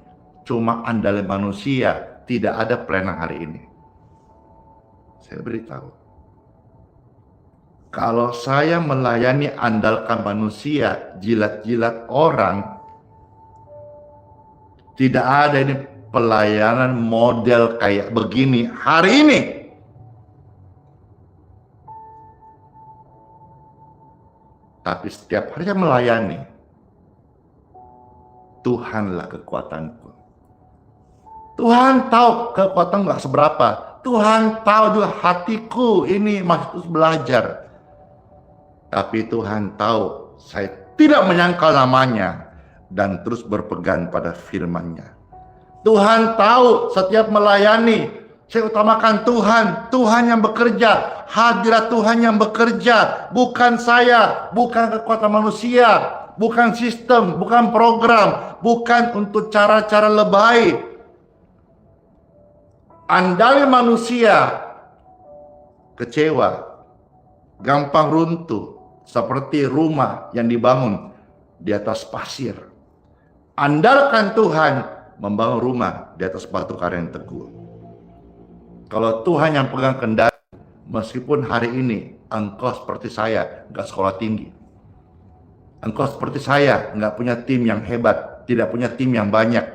cuma andalan manusia, tidak ada pelayanan hari ini. Saya beritahu, kalau saya melayani andalkan manusia, jilat-jilat orang, tidak ada ini pelayanan model kayak begini hari ini. Tapi setiap hari saya melayani, Tuhanlah kekuatanku. Tuhan tahu kekuatan gak seberapa. Tuhan tahu juga hatiku ini masih terus belajar. Tapi Tuhan tahu saya tidak menyangkal namanya dan terus berpegang pada firman-Nya. Tuhan tahu setiap melayani, saya utamakan Tuhan. Tuhan yang bekerja, hadirat Tuhan yang bekerja, bukan saya, bukan kekuatan manusia, bukan sistem, bukan program, bukan untuk cara-cara lebay. Andalnya manusia kecewa, gampang runtuh, seperti rumah yang dibangun di atas pasir. Andalkan Tuhan membangun rumah di atas batu karang yang teguh. Kalau Tuhan yang pegang kendali, meskipun hari ini engkau seperti saya, gak sekolah tinggi, engkau seperti saya, gak punya tim yang hebat, tidak punya tim yang banyak,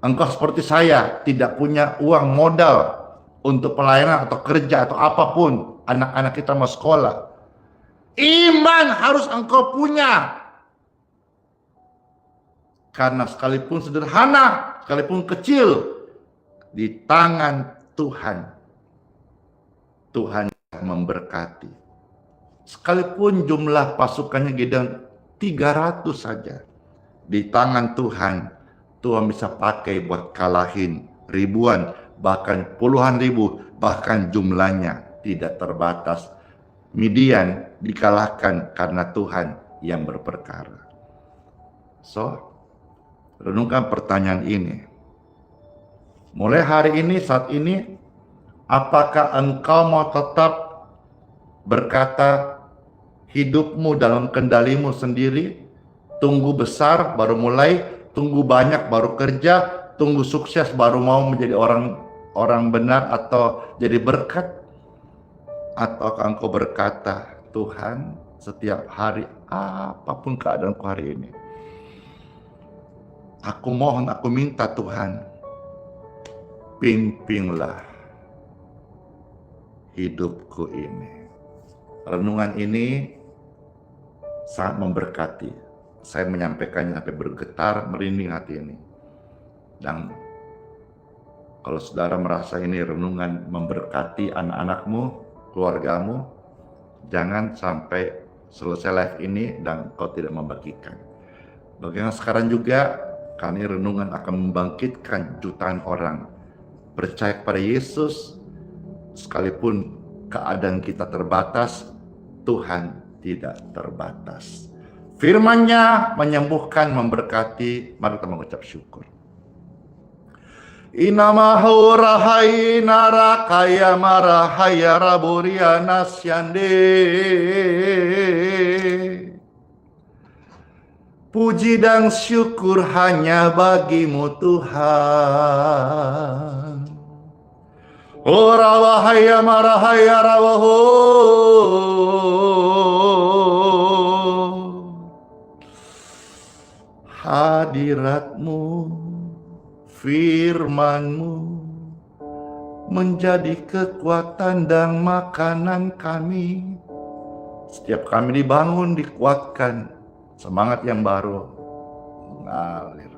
engkau seperti saya, tidak punya uang modal untuk pelayanan atau kerja atau apapun, anak-anak kita mau sekolah, iman harus engkau punya. Karena sekalipun sederhana, sekalipun kecil, di tangan Tuhan, Tuhan memberkati. Sekalipun jumlah pasukannya Gideon 300 saja, di tangan Tuhan, Tuhan bisa pakai buat kalahin ribuan, bahkan puluhan ribu, bahkan jumlahnya tidak terbatas. Midian dikalahkan karena Tuhan yang berperkara. So, renungkan pertanyaan ini. Mulai hari ini, saat ini, apakah engkau mau tetap berkata hidupmu dalam kendalimu sendiri? Tunggu besar baru mulai, tunggu banyak baru kerja, tunggu sukses baru mau menjadi orang benar atau jadi berkat? Atau engkau berkata, Tuhan, setiap hari apapun keadaanku hari ini, aku mohon, aku minta Tuhan, pimpinlah hidupku ini. Renungan ini sangat memberkati. Saya menyampaikannya sampai bergetar, merinding hati ini. Dan kalau saudara merasa ini renungan memberkati anak-anakmu, keluargamu, jangan sampai selesai live ini dan kau tidak membagikan. Bagaimana sekarang juga, kami renungan akan membangkitkan jutaan orang percaya kepada Yesus. Sekalipun keadaan kita terbatas, Tuhan tidak terbatas. Firman-Nya menyembuhkan, memberkati. Mari kita mengucap syukur. Inamahu rahai narakaya marahaya raburia nasyande. Puji dan syukur hanya bagimu Tuhan. Ora wahaya marahaya rawaho. Hadiratmu, firmanmu menjadi kekuatan dan makanan kami. Setiap kami dibangun, dikuatkan, semangat yang baru mengalir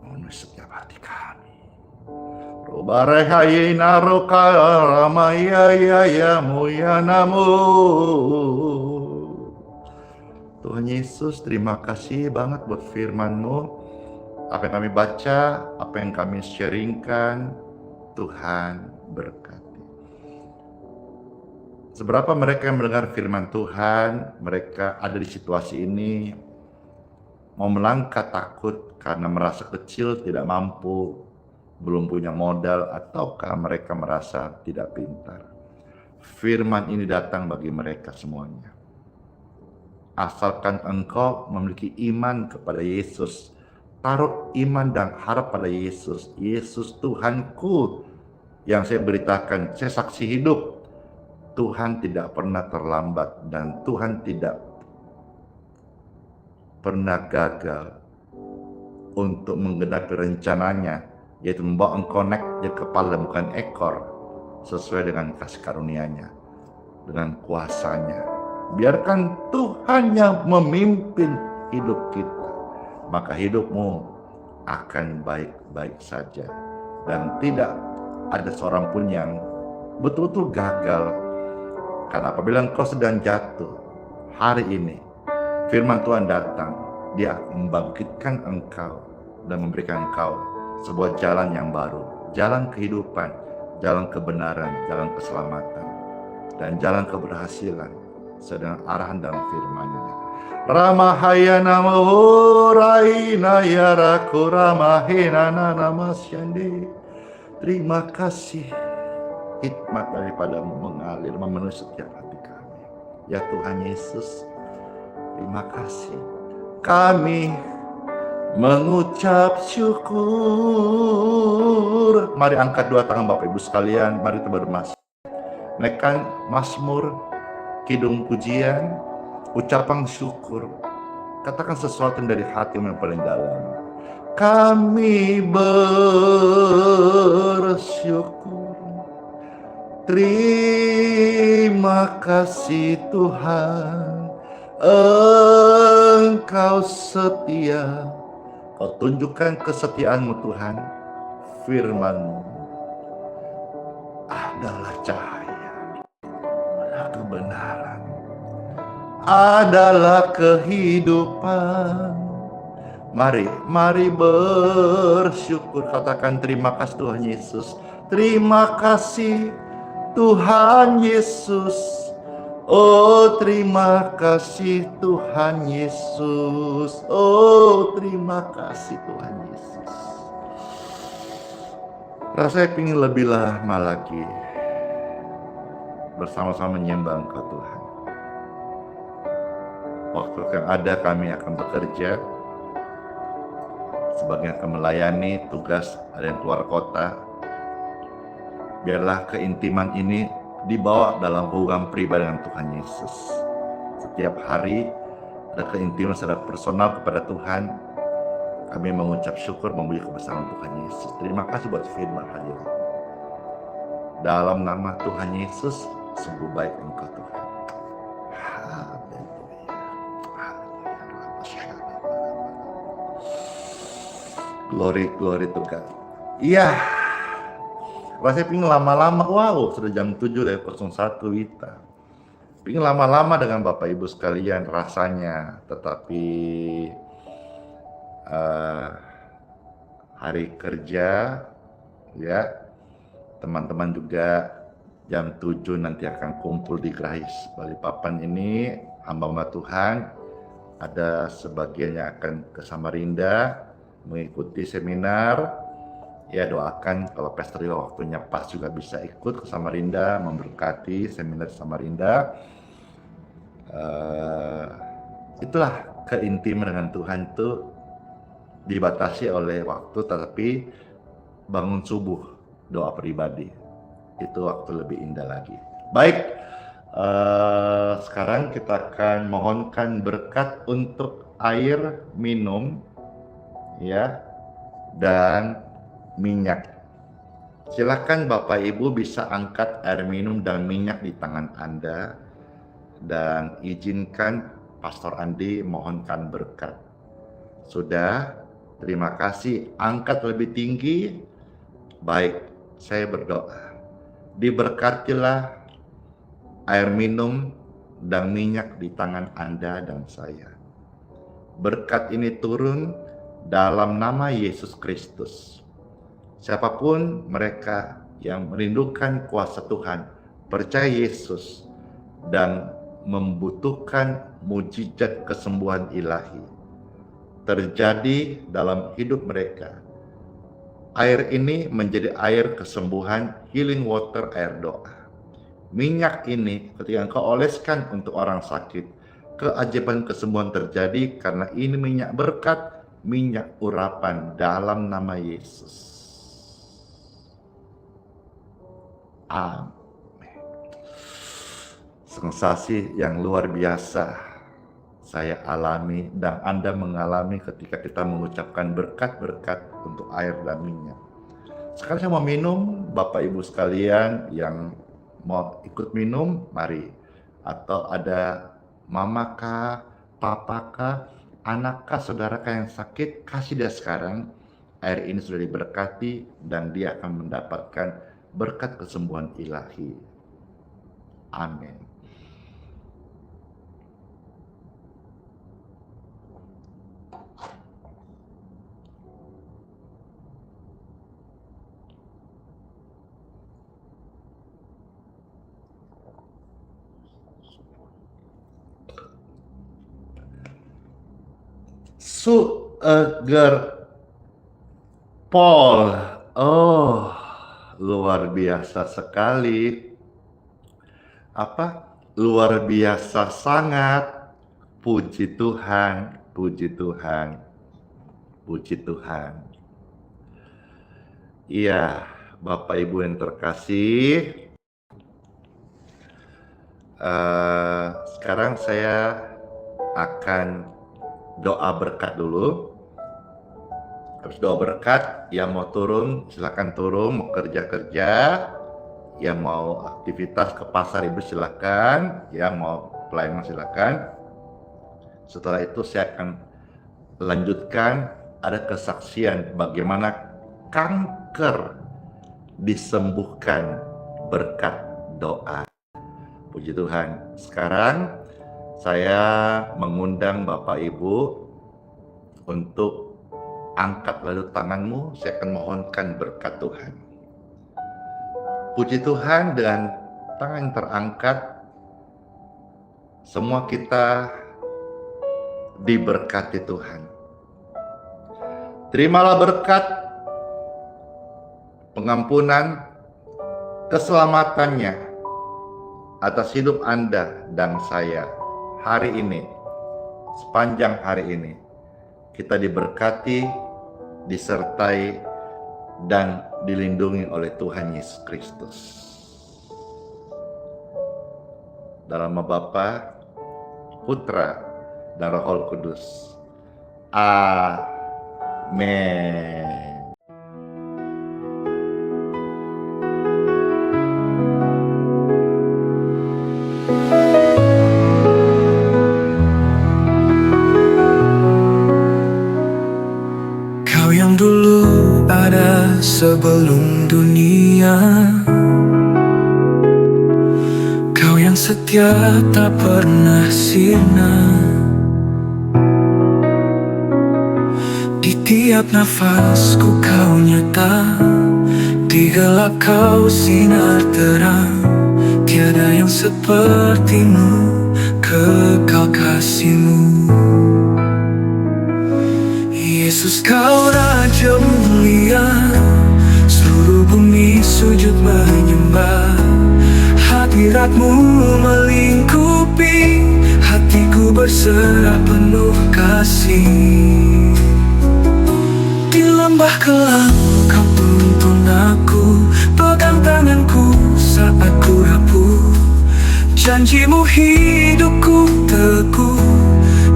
memenuhi setiap hati kami. Robarehayina rokaramaya ya muyanamu. Tuhan Yesus, terima kasih banget buat firman-Mu. Apa yang kami baca, apa yang kami sharingkan, Tuhan berkati. Seberapa mereka yang mendengar firman Tuhan, mereka ada di situasi ini, mau melangkah takut karena merasa kecil, tidak mampu, belum punya modal, ataukah mereka merasa tidak pintar. Firman ini datang bagi mereka semuanya. Asalkan engkau memiliki iman kepada Yesus, taruh iman dan harap pada Yesus. Yesus Tuhanku yang saya beritakan, saya saksi hidup. Tuhan tidak pernah terlambat dan Tuhan tidak pernah gagal untuk menggenapi rencananya, yaitu membawa engkau naik jadi kepala bukan ekor, sesuai dengan kasih karunia-Nya, dengan kuasanya. Biarkan Tuhan yang memimpin hidup kita, maka hidupmu akan baik-baik saja. Dan tidak ada seorang pun yang betul-betul gagal. Karena apabila engkau sedang jatuh, hari ini firman Tuhan datang, Dia membangkitkan engkau dan memberikan engkau sebuah jalan yang baru, jalan kehidupan, jalan kebenaran, jalan keselamatan, dan jalan keberhasilan sedang arahan dalam firman-Nya. Ramahayana mahuraina yaraku ramahina namasyandi. Terima kasih, hikmat daripadamu mengalir memenuhi setiap hati kami. Ya Tuhan Yesus, terima kasih. Kami mengucap syukur. Mari angkat dua tangan Bapak Ibu sekalian, mari kita bermasmur. Naikkan Mazmur, kidung pujian, ucapan syukur. Katakan sesuatu dari hati yang paling dalam. Kami bersyukur. Terima kasih Tuhan, Engkau setia. Kau tunjukkan kesetiaan-Mu Tuhan. Firman-Mu adalah cahaya, adalah kebenaran, adalah kehidupan. Mari bersyukur. Katakan terima kasih Tuhan Yesus. Terima kasih Tuhan Yesus. Oh terima kasih Tuhan Yesus. Oh terima kasih Tuhan Yesus. Rasanya ingin lebih lama lagi bersama-sama menyembah Engkau Tuhan. Waktu yang ada kami akan bekerja, sebagian akan melayani tugas, ada yang keluar kota. Biarlah keintiman ini dibawa dalam hubungan pribadi dengan Tuhan Yesus. Setiap hari ada keintiman secara personal kepada Tuhan. Kami mengucap syukur, memuji kebesaran Tuhan Yesus. Terima kasih buat firman hadirat. Dalam nama Tuhan Yesus, sungguh baik Engkau Tuhan. Glory to God. Iya. Rasanya pingin lama-lama. Wow, sudah jam 7 dari 01 Wita. Pingin lama-lama dengan Bapak Ibu sekalian rasanya. Tetapi hari kerja, ya, teman-teman juga jam 7 nanti akan kumpul di Grahis Balikpapan ini. Hamba-hamba Tuhan, ada sebagian yang akan ke Samarinda mengikuti seminar. Ya, doakan kalau Pastor Rio waktunya pas juga bisa ikut ke Samarinda, memberkati seminar Samarinda. Itulah keintiman dengan Tuhan itu dibatasi oleh waktu, tetapi bangun subuh doa pribadi, itu waktu lebih indah lagi. Baik, sekarang kita akan mohonkan berkat untuk air minum ya dan minyak. Silakan Bapak Ibu bisa angkat air minum dan minyak di tangan Anda dan izinkan Pastor Andi mohonkan berkat. Sudah, terima kasih. Angkat lebih tinggi. Baik, saya berdoa. Diberkatilah air minum dan minyak di tangan Anda dan saya. Berkat ini turun dalam nama Yesus Kristus. Siapapun mereka yang merindukan kuasa Tuhan, percaya Yesus, dan membutuhkan mujizat kesembuhan ilahi terjadi dalam hidup mereka. Air ini menjadi air kesembuhan, healing water, air doa. Minyak ini ketika engkau oleskan untuk orang sakit, keajaiban kesembuhan terjadi karena ini minyak berkat, minyak urapan dalam nama Yesus. Amin. Sensasi yang luar biasa saya alami dan Anda mengalami ketika kita mengucapkan berkat-berkat untuk air dan minyak. Sekarang saya mau minum, Bapak Ibu sekalian yang mau ikut minum, mari. Atau ada mamakah, papakah, anakkah, saudarakah yang sakit, kasih dia sekarang. Air ini sudah diberkati dan dia akan mendapatkan berkat kesembuhan ilahi. Amin. Sugar Paul, oh luar biasa sekali. Apa? Luar biasa sangat. Puji Tuhan, puji Tuhan, puji Tuhan. Iya, Bapak Ibu yang terkasih. Sekarang saya akan doa berkat dulu. Habis doa berkat, yang mau turun silakan turun, mau kerja-kerja, yang mau aktivitas ke pasar Ibu silakan, yang mau pelayanan silakan. Setelah itu saya akan lanjutkan, ada kesaksian bagaimana kanker disembuhkan berkat doa. Puji Tuhan. Sekarang saya mengundang Bapak Ibu untuk angkat lalu tanganmu, saya akan mohonkan berkat Tuhan. Puji Tuhan, dengan tangan terangkat, semua kita diberkati Tuhan. Terimalah berkat pengampunan, keselamatannya atas hidup Anda dan saya hari ini, sepanjang hari ini. Kita diberkati, disertai, dan dilindungi oleh Tuhan Yesus Kristus. Dalam nama Bapa, Putra, dan Roh Kudus. Amin. Kau yang dulu ada sebelum dunia, Kau yang setia tak pernah sirna. Di tiap nafasku Kau nyata, di gelap Kau sinar terang. Tiada yang sepertimu, kekal kasih-Mu. Yesus, Kau Raja mulia, seluruh bumi sujud menyembah. Hadirat-Mu melingkupi, hatiku berserah penuh kasih. Di lembah kelam Kau tuntun aku, pegang tanganku saat ku rapuh. Janjimu hidupku teguh,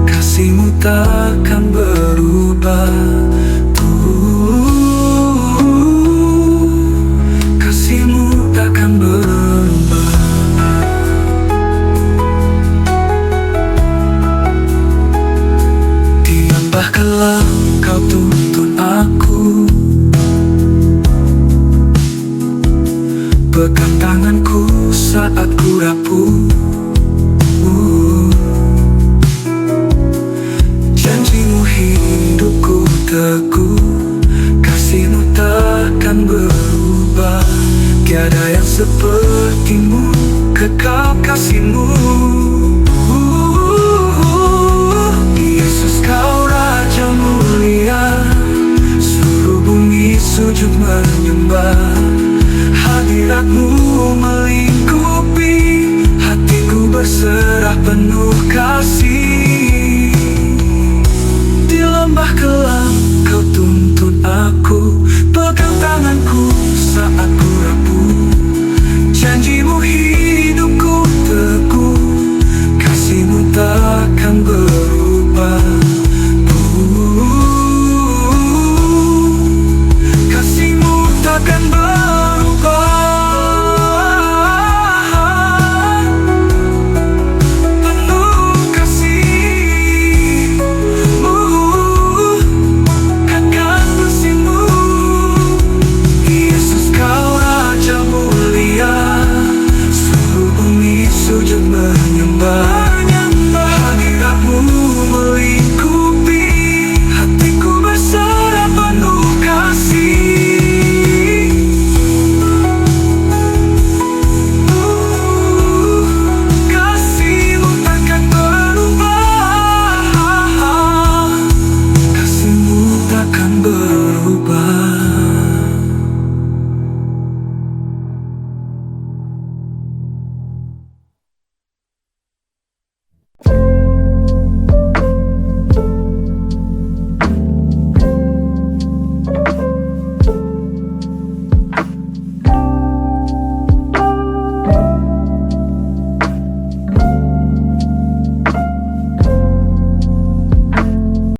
kasihmu takkan berubah. Kasihmu takkan berubah. Diambahkanlah kau tuntun aku, pegang tanganku saat ku rapuh. Janjimu hidupku teguh, kasihmu takkan berubah. Tiada yang sepertimu, kekal kasihmu. Yesus kau Raja mulia, seluruh bumi sujud menyembah. Hadiratmu melingkupi, hatiku berserah penuh kasih.